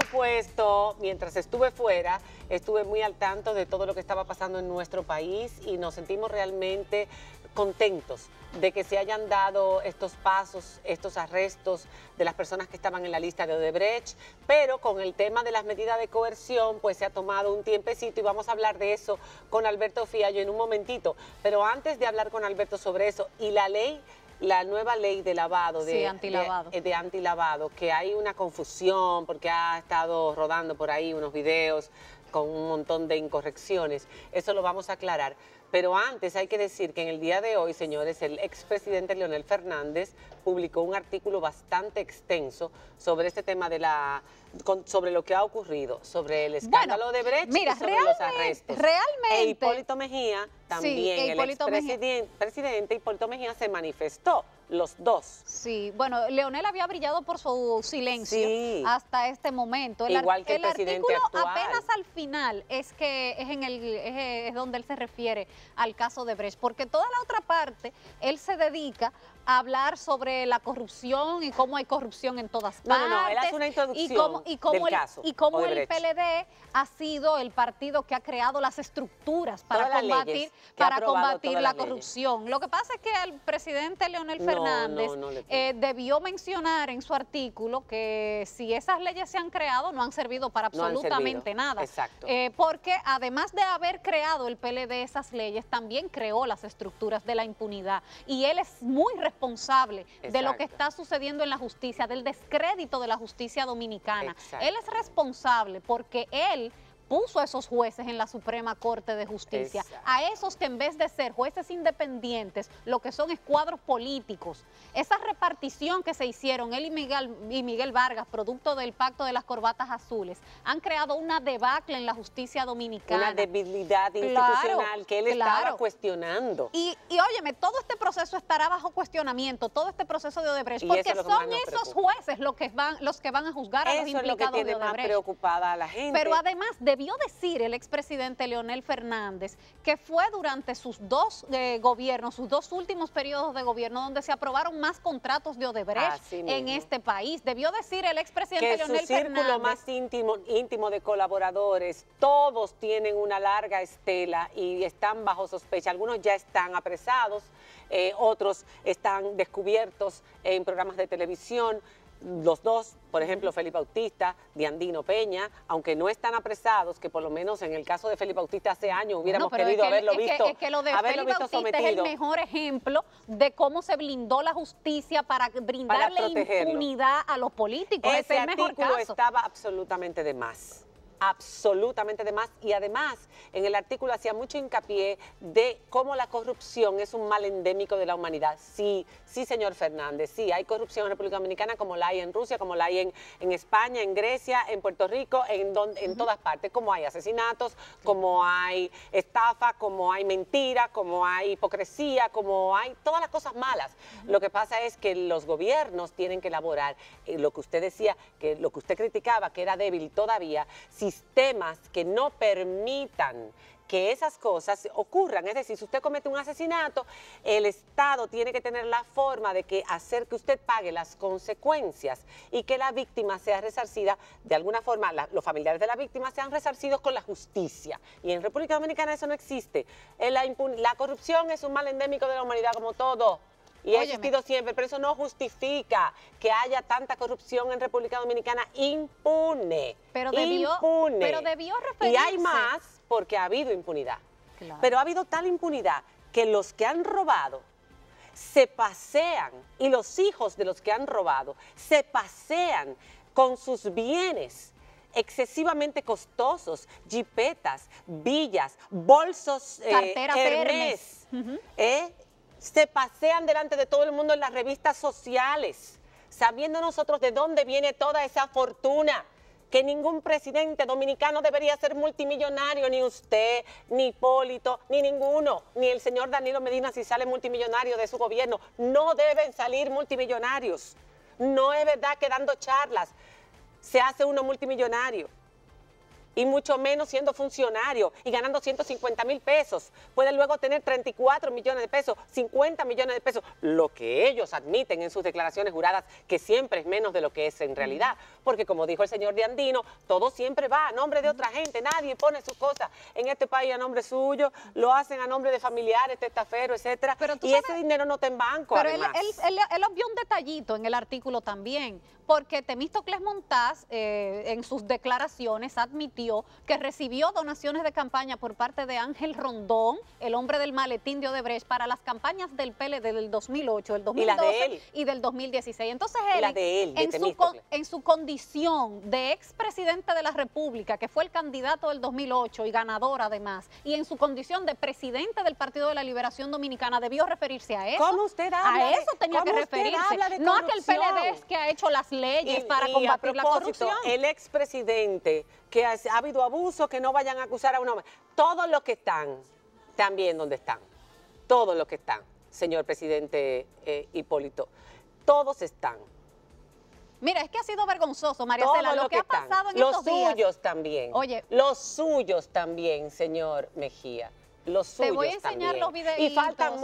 supuesto, mientras estuve fuera, estuve muy al tanto de todo lo que estaba pasando en nuestro país y nos sentimos realmente contentos de que se hayan dado estos pasos, estos arrestos de las personas que estaban en la lista de Odebrecht, pero con el tema de las medidas de coerción, pues se ha tomado un tiempecito y vamos a hablar de eso con Alberto Fiallo en un momentito. Pero antes de hablar con Alberto sobre eso y la nueva ley de lavado, sí, antilavado. de antilavado, que hay una confusión porque ha estado rodando por ahí unos videos con un montón de incorrecciones, eso lo vamos a aclarar. Pero antes hay que decir que en el día de hoy, señores, el expresidente Leonel Fernández publicó un artículo bastante extenso sobre este tema de sobre lo que ha ocurrido, sobre el escándalo de Brecht y sobre los arrestos. Realmente. Hipólito Mejía también, sí, el expresidente Hipólito Mejía se manifestó, los dos. Sí, bueno, Leonel había brillado por su silencio hasta este momento. Igual que el presidente artículo actual. Apenas al final es que es donde él se refiere al caso de Brecht, porque toda la otra parte él se dedica a hablar sobre la corrupción y cómo hay corrupción en todas partes. No, él hace una introducción y cómo el PLD ha sido el partido que ha creado las estructuras para combatir la corrupción. Lo que pasa es que el presidente Leonel Fernández debió mencionar en su artículo que si esas leyes se han creado no han servido para absolutamente nada. Exacto. Porque además de haber creado el PLD esas leyes, también creó las estructuras de la impunidad. Y él es muy responsable de lo que está sucediendo en la justicia, del descrédito de la justicia dominicana. Él es responsable porque él puso a esos jueces en la Suprema Corte de Justicia, a esos que en vez de ser jueces independientes, lo que son es cuadros políticos. Esa repartición que se hicieron, él y Miguel Vargas, producto del pacto de las corbatas azules, han creado una debacle en la justicia dominicana. Una debilidad institucional que él estaba cuestionando. Y óyeme, todo este proceso estará bajo cuestionamiento, todo este proceso de Odebrecht, porque son esos jueces los que van a juzgar a los implicados de Odebrecht. Eso es lo que tiene más preocupada a la gente. Pero además debió decir el expresidente Leonel Fernández que fue durante sus dos gobiernos, sus dos últimos periodos de gobierno, donde se aprobaron más contratos de Odebrecht en este país. Debió decir el expresidente Leonel Fernández que su círculo más íntimo de colaboradores, todos tienen una larga estela y están bajo sospecha. Algunos ya están apresados, otros están descubiertos en programas de televisión. Los dos, por ejemplo, Félix Bautista, Diandino Peña, aunque no están apresados, que por lo menos en el caso de Félix Bautista hace años hubiéramos querido haberlo visto sometido. Es el mejor ejemplo de cómo se blindó la justicia para brindarle impunidad a los políticos. Ese artículo estaba absolutamente de más. Absolutamente de más, y además en el artículo hacía mucho hincapié de cómo la corrupción es un mal endémico de la humanidad. Sí, señor Fernández, sí, hay corrupción en República Dominicana como la hay en Rusia, como la hay en España, en Grecia, en Puerto Rico, en todas partes, como hay asesinatos, como hay estafa, como hay mentira, como hay hipocresía, como hay todas las cosas malas. Lo que pasa es que los gobiernos tienen que elaborar lo que usted decía, que lo que usted criticaba, que era débil todavía, sistemas que no permitan que esas cosas ocurran. Es decir, si usted comete un asesinato, el Estado tiene que tener la forma de hacer que usted pague las consecuencias y que la víctima sea resarcida de alguna forma, los familiares de la víctima sean resarcidos con la justicia. Y en República Dominicana eso no existe. La corrupción es un mal endémico de la humanidad como todo. Y ha existido siempre, pero eso no justifica que haya tanta corrupción en República Dominicana impune. Pero debió referirse. Y hay más porque ha habido impunidad. Claro. Pero ha habido tal impunidad que los que han robado se pasean, y los hijos de los que han robado se pasean con sus bienes excesivamente costosos, jipetas, villas, bolsos, carteras Hermes. Se pasean delante de todo el mundo en las revistas sociales, sabiendo nosotros de dónde viene toda esa fortuna, que ningún presidente dominicano debería ser multimillonario, ni usted, ni Hipólito, ni ninguno, ni el señor Danilo Medina si sale multimillonario de su gobierno. No deben salir multimillonarios. No es verdad que dando charlas se hace uno multimillonario. y mucho menos siendo funcionario y ganando 150,000 pesos. Puede luego tener 34 millones de pesos, 50 millones de pesos, lo que ellos admiten en sus declaraciones juradas, que siempre es menos de lo que es en realidad. Porque como dijo el señor de Andino, todo siempre va a nombre de otra gente, nadie pone sus cosas en este país a nombre suyo, lo hacen a nombre de familiares, testaferos, etcétera, y ese dinero no está en banco. Pero además. él obvió un detallito en el artículo también, porque Temístocles Montaz en sus declaraciones admitió que recibió donaciones de campaña por parte de Ángel Rondón, el hombre del maletín de Odebrecht, para las campañas del PLD del 2008, el 2012 y del 2016. Entonces él, en su condición de expresidente de la República, que fue el candidato del 2008 y ganador además, y en su condición de presidente del Partido de la Liberación Dominicana, debió referirse a eso. ¿Cómo usted habla? A eso tenía que referirse, no a que el PLD es que ha hecho las leyes para combatir la corrupción. El expresidente, que ha habido abuso, que no vayan a acusar a un hombre. Todos los que están, también donde están. Todos los que están, señor presidente Hipólito. Todos están. Mira, es que ha sido vergonzoso, María Cela, lo que ha pasado en estos días. Los suyos también. Oye. Los suyos también, señor Mejía. Los suyos te voy a enseñar también. Los videitos. Y faltan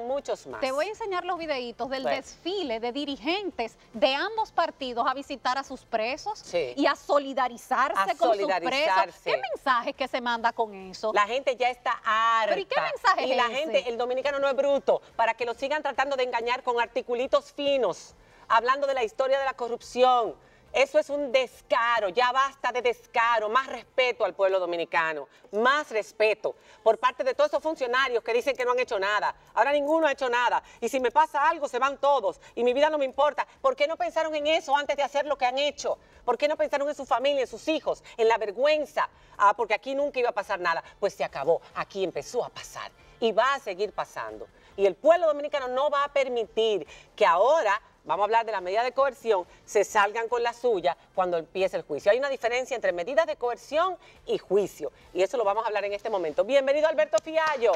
muchos más. Te voy a enseñar los videitos del desfile de dirigentes de ambos partidos a visitar a sus presos y a solidarizarse con sus presos. ¿Qué mensaje que se manda con eso? La gente ya está harta. ¿Pero y qué mensaje es la ese? gente, el dominicano no es bruto, para que lo sigan tratando de engañar con articulitos finos, hablando de la historia de la corrupción. Eso es un descaro, ya basta de descaro, más respeto al pueblo dominicano, más respeto por parte de todos esos funcionarios que dicen que no han hecho nada. Ahora ninguno ha hecho nada, y si me pasa algo se van todos, y mi vida no me importa. ¿Por qué no pensaron en eso antes de hacer lo que han hecho? ¿Por qué no pensaron en su familia, en sus hijos, en la vergüenza? Porque aquí nunca iba a pasar nada. Pues se acabó, aquí empezó a pasar, y va a seguir pasando. Y el pueblo dominicano no va a permitir que ahora, vamos a hablar de la medida de coerción, se salgan con la suya cuando empiece el juicio. Hay una diferencia entre medidas de coerción y juicio, y eso lo vamos a hablar en este momento. Bienvenido, Alberto Fiallo.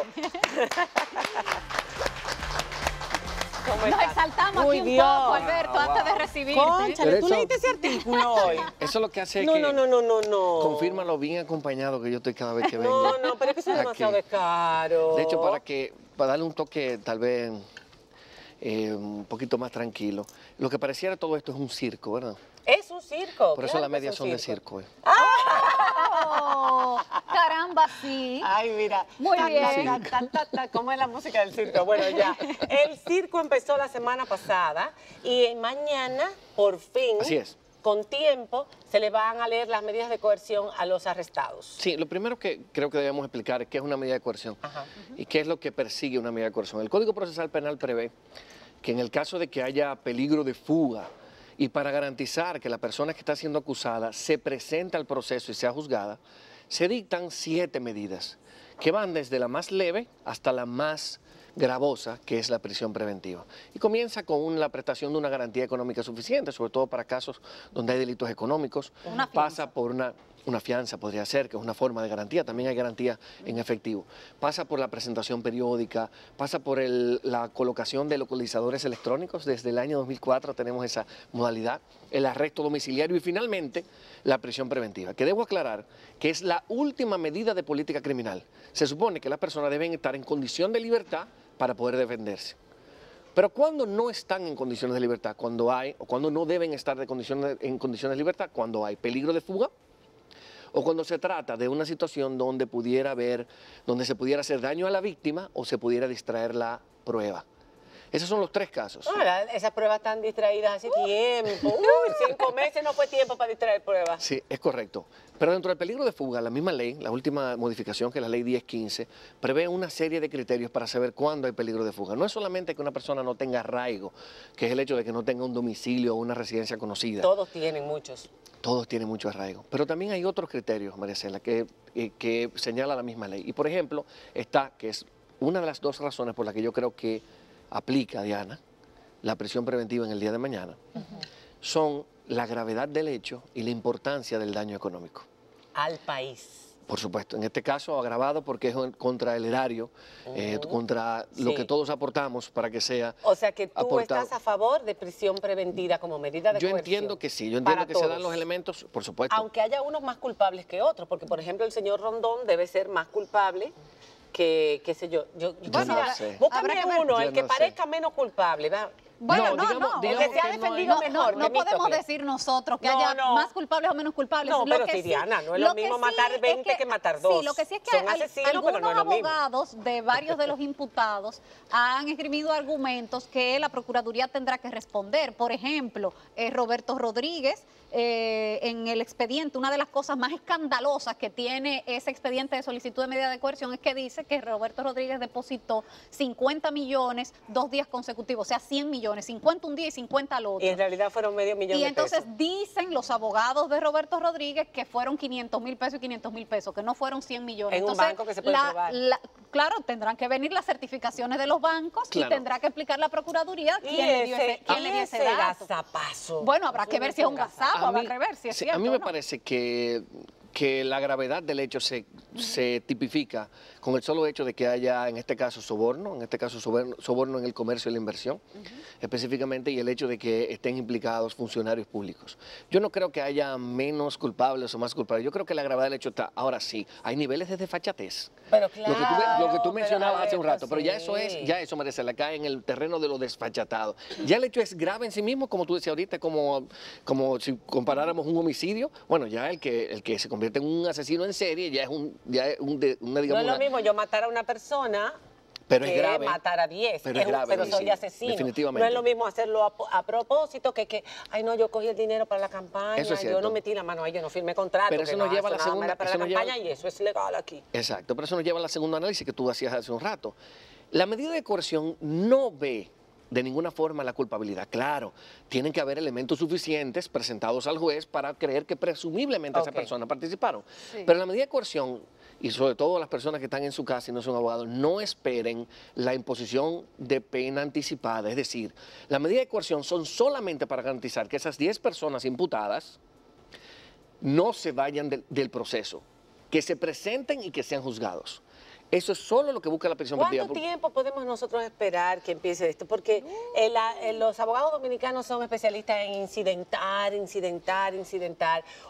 Nos exaltamos aquí un poco, Alberto, antes de recibirte. Cónchale, ¿tú leíste ese artículo hoy? Eso es lo que hace no, que no. confirma lo bien acompañado que yo estoy cada vez que vengo. No, pero es que eso es demasiado descaro. De hecho, para darle un toque tal vez un poquito más tranquilo, lo que pareciera todo esto es un circo, ¿verdad? Es un circo. Por eso las medias son de circo. ¡Oh! Caramba, sí. Ay, mira. Muy bien. ¿Cómo es la música del circo? Bueno, ya. El circo empezó la semana pasada y mañana, por fin, así es, con tiempo, se le van a leer las medidas de coerción a los arrestados. Sí, lo primero que creo que debemos explicar es qué es una medida de coerción y qué es lo que persigue una medida de coerción. El Código Procesal Penal prevé que en el caso de que haya peligro de fuga y para garantizar que la persona que está siendo acusada se presente al proceso y sea juzgada, se dictan 7 medidas que van desde la más leve hasta la más gravosa, que es la prisión preventiva. Y comienza con la prestación de una garantía económica suficiente, sobre todo para casos donde hay delitos económicos. Pasa por una fianza, podría ser, que es una forma de garantía. También hay garantía en efectivo. Pasa por la presentación periódica, pasa por la colocación de localizadores electrónicos. Desde el año 2004 tenemos esa modalidad, el arresto domiciliario y finalmente la prisión preventiva, que debo aclarar que es la última medida de política criminal. Se supone que las personas deben estar en condición de libertad para poder defenderse. Pero cuando no están en condiciones de libertad, cuando no deben estar en condiciones de libertad, cuando hay peligro de fuga, o cuando se trata de una situación donde se pudiera hacer daño a la víctima o se pudiera distraer la prueba. Esos son los 3 casos. Esas pruebas están distraídas hace tiempo. 5 meses no fue tiempo para distraer pruebas. Sí, es correcto. Pero dentro del peligro de fuga, la misma ley, la última modificación, que es la ley 1015, prevé una serie de criterios para saber cuándo hay peligro de fuga. No es solamente que una persona no tenga arraigo, que es el hecho de que no tenga un domicilio o una residencia conocida. Todos tienen muchos. Todos tienen mucho arraigo. Pero también hay otros criterios, María Cela, que señala la misma ley. Y por ejemplo, que es una de las 2 razones por las que yo creo que aplica, Diana, la prisión preventiva en el día de mañana, son la gravedad del hecho y la importancia del daño económico. Al país. Por supuesto, en este caso agravado porque es contra el erario, contra lo que todos aportamos para que sea O sea que tú aportado. estás a favor de prisión preventiva como medida de Yo coerción. entiendo que sí, yo entiendo para que se dan todos. los elementos, por supuesto. Aunque haya unos más culpables que otros, porque por ejemplo el señor Rondón debe ser más culpable que, qué sé yo. Bueno, no sé. Búscame habrá que ver. uno, Yo el que no sé. parezca menos culpable, ¿verdad? Bueno, No, digamos el que se ha que no hay- defendido mejor. no podemos Temístocle. decir nosotros que No, haya no. más culpables o menos culpables. No, Lo pero que sí, Diana, no es lo mismo que matar es 20 que matar 2. Sí, lo que sí es que Son asesinos, pero algunos no es lo mismo. abogados de varios de los imputados han esgrimido argumentos que la Procuraduría tendrá que responder. Por ejemplo, Roberto Rodríguez, en el expediente, una de las cosas más escandalosas que tiene ese expediente de solicitud de medida de coerción es que dice que Roberto Rodríguez depositó 50 millones 2 días consecutivos, o sea, 100 millones, 50 un día y 50 al otro. Y en realidad fueron medio millón Y de entonces pesos. dicen los abogados de Roberto Rodríguez que fueron 500.000 pesos y 500.000 pesos, que no fueron 100 millones. En un Entonces, banco que se puede probar. claro, tendrán que venir las certificaciones de los bancos Claro. y tendrá que explicar la Procuraduría Y quién le dio ese, quién le dio ese dato. gazapazo. Bueno, habrá que ver si es un gazapo, habrá que ver si es sí, cierto a mí o me no. parece que la gravedad del hecho se tipifica con el solo hecho de que haya, en este caso, soborno en el comercio y la inversión, específicamente, y el hecho de que estén implicados funcionarios públicos. Yo no creo que haya menos culpables o más culpables, yo creo que la gravedad del hecho está, ahora sí, hay niveles de desfachatez. Pero claro, Lo que tú pero, mencionabas hace un rato, pero ya sí. eso merece la cae en el terreno de lo desfachatado. Ya el hecho es grave en sí mismo, como tú decías ahorita, como si comparáramos un homicidio. Bueno, ya el que se convierte en un asesino en serie ya es No es lo mismo yo matar a una persona pero es que grave. matar a 10, Pero es grave, pero soy sí, asesino. definitivamente. No es lo mismo hacerlo a propósito ay no, yo cogí el dinero para la campaña, Eso es yo cierto. no metí la mano ahí, yo no firmé contrato. Pero eso que nos lleva a la nada más segunda- era para eso la nos lleva- campaña y eso es legal aquí. Exacto, pero eso nos lleva a la segunda análisis que tú hacías hace un rato. La medida de coerción no ve de ninguna forma la culpabilidad. Claro, tienen que haber elementos suficientes presentados al juez para creer que presumiblemente esas Ok. personas participaron. Sí. Pero la medida de coerción, y sobre todo las personas que están en su casa y no son abogados, no esperen la imposición de pena anticipada. Es decir, la medida de coerción son solamente para garantizar que esas 10 personas imputadas no se vayan del proceso, que se presenten y que sean juzgados. Eso es solo lo que busca la prisión preventiva. ¿Cuánto tiempo podemos nosotros esperar que empiece esto? Porque los abogados dominicanos son especialistas en incidentar.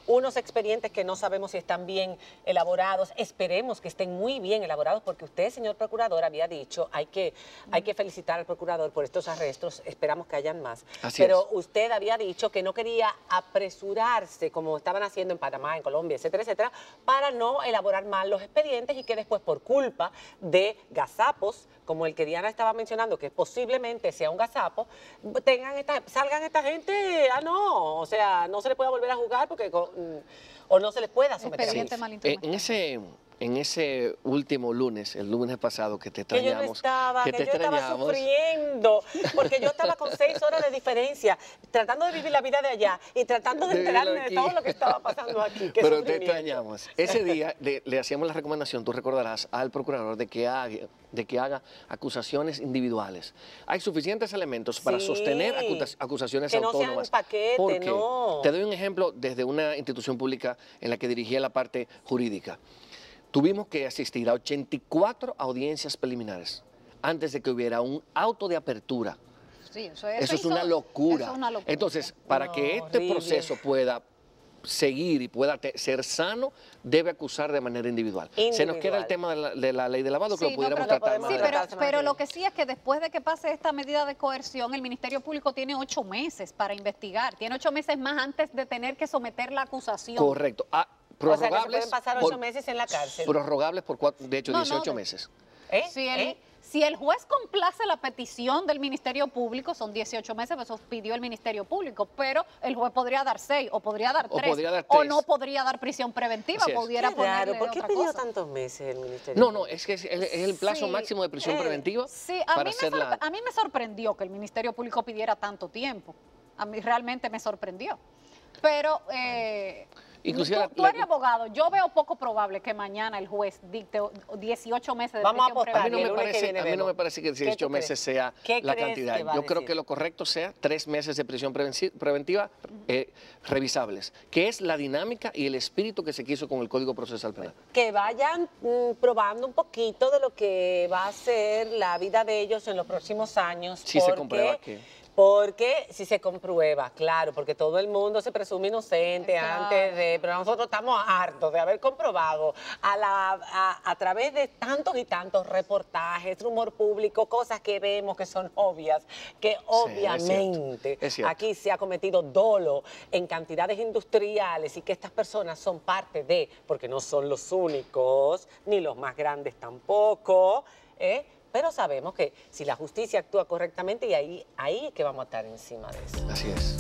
Unos expedientes que no sabemos si están bien elaborados. Esperemos que estén muy bien elaborados porque usted, señor procurador, había dicho, hay que felicitar al procurador por estos arrestos. Esperamos que hayan más. Así Pero es. usted había dicho que no quería apresurarse, como estaban haciendo en Panamá, en Colombia, etcétera, etcétera, para no elaborar mal los expedientes y que después, por culpa de gazapos, como el que Diana estaba mencionando, que posiblemente sea un gazapo, salgan esta gente, o sea, no se le pueda volver a jugar porque o no se les pueda someter. Expediente mal instrumentado. En ese último lunes, el lunes pasado que te Que yo no extrañamos, estaba, que te yo estaba extrañamos. sufriendo, porque yo estaba con 6 horas de diferencia, tratando de vivir la vida de allá y tratando de De vivirlo enterarme de aquí. todo lo que estaba pasando aquí. Qué Pero te sufrimiento. extrañamos. Ese día le hacíamos la recomendación, tú recordarás, al procurador de que haga acusaciones individuales. Hay suficientes elementos para Sí. sostener acusaciones Que no sean autónomas. paquete, ¿Por qué? no. Te doy un ejemplo desde una institución pública en la que dirigía la parte jurídica. Tuvimos que asistir a 84 audiencias preliminares antes de que hubiera un auto de apertura. Sí, eso Eso es una locura. Eso es una locura. Entonces, para No, que este horrible. proceso pueda seguir y pueda ser sano, debe acusar de manera individual. Se nos queda el tema de la ley de lavado, que Sí, lo pudiéramos pero tratar más sí, adelante. pero lo que sí es que después de que pase esta medida de coerción, el Ministerio Público tiene 8 meses para investigar. Tiene 8 meses más antes de tener que someter la acusación. Correcto. O sea, que se Prorrogables. pueden pasar 8 meses en la cárcel. Prorrogables por de hecho, No, 18 meses. ¿Eh? Si el juez complace la petición del Ministerio Público, son 18 meses, pues eso pidió el Ministerio Público, pero el juez podría dar 6 o podría dar 3 o no podría dar prisión preventiva, Así es. pudiera Qué raro, ponerle ¿por qué otra pidió cosa. tantos meses el Ministerio? No, es que es el plazo Sí. máximo de prisión preventiva Sí, a para mí, hacerla. a mí me sorprendió que el Ministerio Público pidiera tanto tiempo. A mí realmente me sorprendió. Pero Inclusive Tú eres abogado, yo veo poco probable que mañana el juez dicte 18 meses de prisión preventiva. A mí no me parece que 18 meses sea la cantidad. Yo creo que lo correcto sea 3 meses de prisión preventiva revisables, que es la dinámica y el espíritu que se quiso con el Código Procesal Penal. Que vayan probando un poquito de lo que va a ser la vida de ellos en los próximos años. Si se comprueba que... Porque si se comprueba, claro, porque todo el mundo se presume inocente antes de... Pero nosotros estamos hartos de haber comprobado a través de tantos y tantos reportajes, rumor público, cosas que vemos que son obvias, que obviamente aquí se ha cometido dolo en cantidades industriales y que estas personas son parte de, porque no son los únicos, ni los más grandes tampoco, pero sabemos que si la justicia actúa correctamente, y ahí es que vamos a estar encima de eso. Así es.